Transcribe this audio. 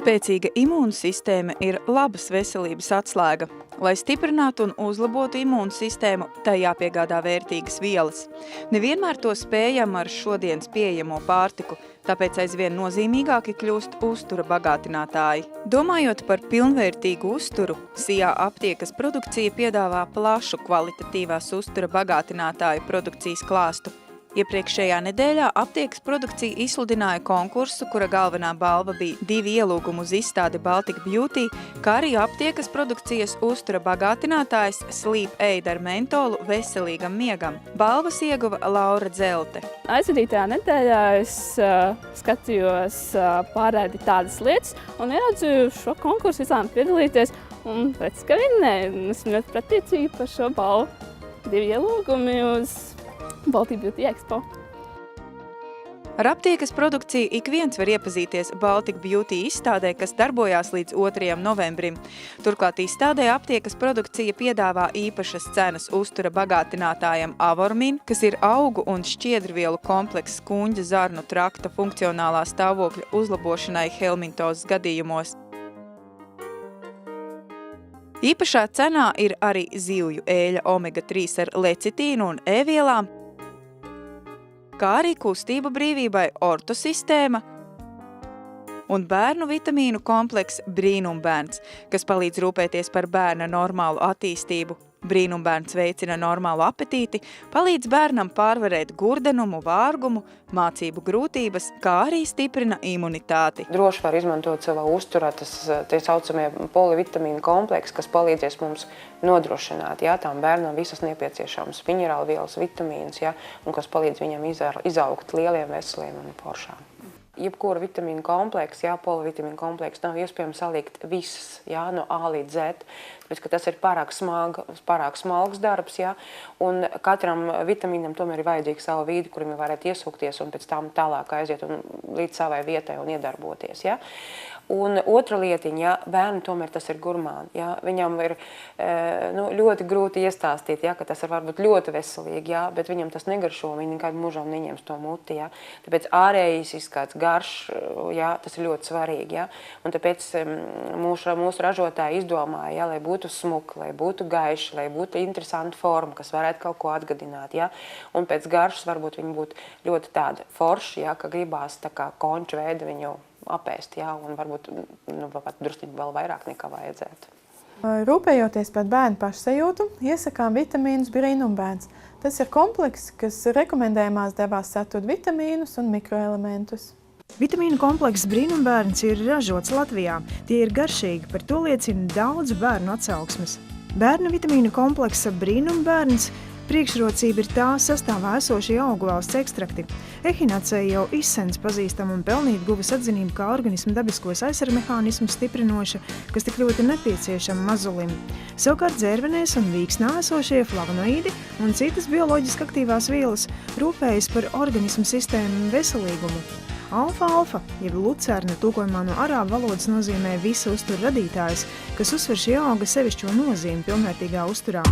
Spēcīga imūnsistēma ir labas veselības atslēga. Lai stiprinātu un uzlabotu imūnsistēmu, tai jāpiegādā vērtīgas vielas. Nevienmēr to spējam ar šodienas pieejamo pārtiku, tāpēc aizvien nozīmīgāki kļūst uztura bagātinātāji. Domājot par pilnvērtīgu uzturu, Sijā aptiekas produkcija piedāvā plašu kvalitatīvās uztura bagātinātāju produkcijas klāstu. Iepriekšējā nedēļā aptiekas produkcija izsludināja konkursu, kura galvenā balva bija 2 ielūgumu uz izstādi Baltic Beauty, kā arī aptiekas produkcijas uztura bagātinātājs Sleep Aid ar mentolu veselīgam miegam. Balvas ieguva Laura Dzelte. Aizvadītajā nedēļā es skatījos pārraidi tādas lietas un ieraudzīju šo konkursu izlēmu piedalīties un pēc ka vinnēju. Esmu ļoti pateicīga par šo balvu. 2 ielūgumi uz Baltic Beauty Expo. Ar aptiekas produkciju ik viens var iepazīties Baltic Beauty izstādē, kas darbojās līdz 2. novembrim. Turklāt izstādē aptiekas produkcija piedāvā īpašas cenas uztura bagātinātājam Avormin, kas ir augu un šķiedrvielu komplekss kuņģa zarnu trakta funkcionālā stāvokļa uzlabošanai helmintozes gadījumos. Īpašā cenā ir arī zivju ēļa omega-3 ar lecitīnu un E-vielām, kā arī kustību brīvībai ortosistēma un bērnu vitamīnu komplekss Brīnumbērns, kas palīdz rūpēties par bērna normālu attīstību. Brīnumbērns veicina normālu apetīti, palīdz bērnam pārvarēt gurdenumu, vārgumu, mācību grūtības, kā arī stiprina imunitāti. Droši var izmantot savā uzturā tie saucamie polivitamīnu kompleksi, kas palīdzēs mums nodrošināt tām bērnam visas nepieciešamas minerālu vielas, vitamīnas, un kas palīdz viņam izaugt lieliem, veseliem un foršām. Jebkura vitamīnu kompleksa, polivitamīnu kompleksa nav iespējams salikt visas, no A līdz Z, tāpēc, ka tas ir pārāk smalks darbs, un katram vitamīnam tomēr ir vajadzīga sava vide, kur viņi varētu iesūkties un pēc tam tālāk aiziet līdz savai vietai un iedarboties. Un otra lietiņa, bērni tomēr tas ir gurmāni. Viņam ir ļoti grūti iestāstīt, ka tas ir varbūt ļoti veselīgi, bet viņam tas negaršo, viņi nekādu mūžām neņems to muti. Tāpēc ārējais izskats, garš, tas ir ļoti svarīgi. Un tāpēc mūsu ražotāji izdomāja, lai būtu smuki, lai būtu gaiši, lai būtu interesanta forma, kas varētu kaut ko atgadināt. Un pēc garšas varbūt viņi būtu ļoti tāda forša, ka gribās tā kā konču veida viņu apēst, un varbūt pat drusciņi vēl vairāk nekā vajadzētu. Rūpējoties par bērnu pašsajūtu, iesakām vitamīnus Brīnumbērns. Tas ir komplekss, kas rekomendējumās devās satur vitamīnus un mikroelementus. Vitamīnu komplekss Brīnumbērns ir ražots Latvijā. Tie ir garšīgi, par to liecina daudz bērnu atsauksmes. Bērnu vitamīnu kompleksa Brīnumbērns priekšrocība ir tā sastāvā esošie augu valsts ekstrakti. Echinacea jau izsens pazīstama un pelnīt guvis atzinību kā organismu dabiskos aizsargmehānismu stiprinoša, kas tik ļoti nepieciešama mazulim. Savukārt dzērvenēs un vīksnā esošie flavonoīdi un citas bioloģiski aktīvās vielas rūpējas par organismu sistēmu veselīgumu. Alfa-alfa, jeb lucerna, tulkojumā no arābu valodas nozīmē visa uztura radītājs, kas uzsver šī auga sevišķo nozīmi pilnvērtīgā uzturā.